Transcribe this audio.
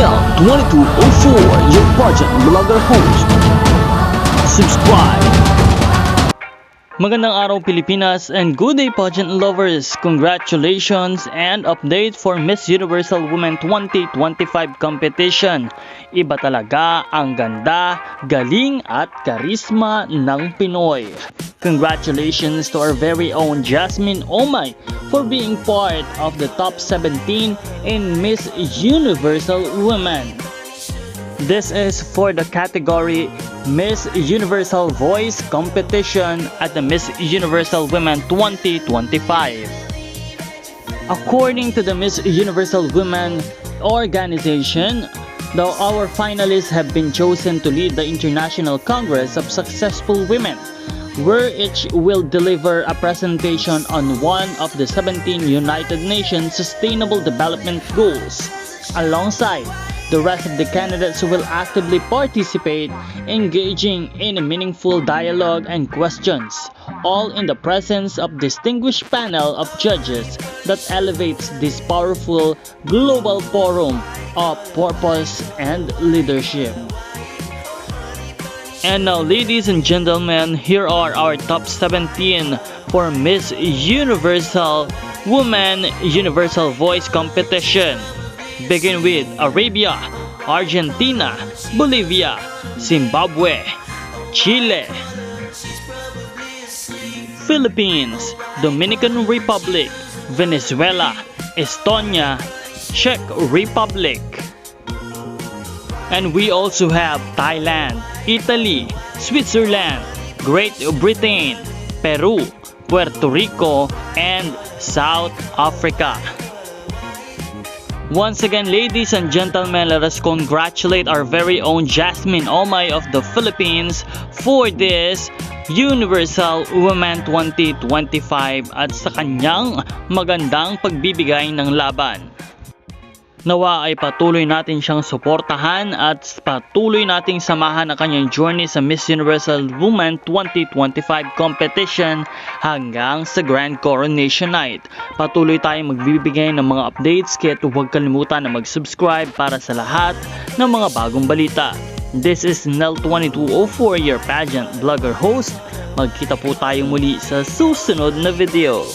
Nel 2204, your pageant blogger host. Subscribe. Magandang araw Pilipinas and good day pageant lovers! Congratulations and update for Miss Universal Women 2025 competition. Iba talaga ang ganda, galing at karisma ng Pinoy. Congratulations to our very own Jasmine Omay for being part of the top 17 in Miss Universal Women. This is for the category Miss Universal Voice Competition at the Miss Universal Women 2025. According to the Miss Universal Women organization, our finalists have been chosen to lead the International Congress of Successful Women, where each will deliver a presentation on one of the 17 United Nations Sustainable Development Goals, alongside the rest of the candidates who will actively participate, engaging in a meaningful dialogue and questions, all in the presence of distinguished panel of judges that elevates this powerful global forum of purpose and leadership. And now, ladies and gentlemen, here are our top 17 for Miss Universal Women Universal Voice Competition. Begin with Arabia, Argentina, Bolivia, Zimbabwe, Chile, Philippines, Dominican Republic, Venezuela, Estonia, Czech Republic. And we also have Thailand, Italy, Switzerland, Great Britain, Peru, Puerto Rico, and South Africa. Once again, ladies and gentlemen, let us congratulate our very own Jasmine Omay of the Philippines for this Universal Women 2025 at sa kanyang magandang pagbibigay ng laban. Nawa ay patuloy natin siyang suportahan at patuloy nating samahan ang kanyang journey sa Miss Universal Women 2025 competition hanggang sa Grand Coronation Night. Patuloy tayong magbibigay ng mga updates kaya huwag kalimutan na mag-subscribe para sa lahat ng mga bagong balita. This is Nel 2204, your pageant blogger host. Magkita po tayong muli sa susunod na video.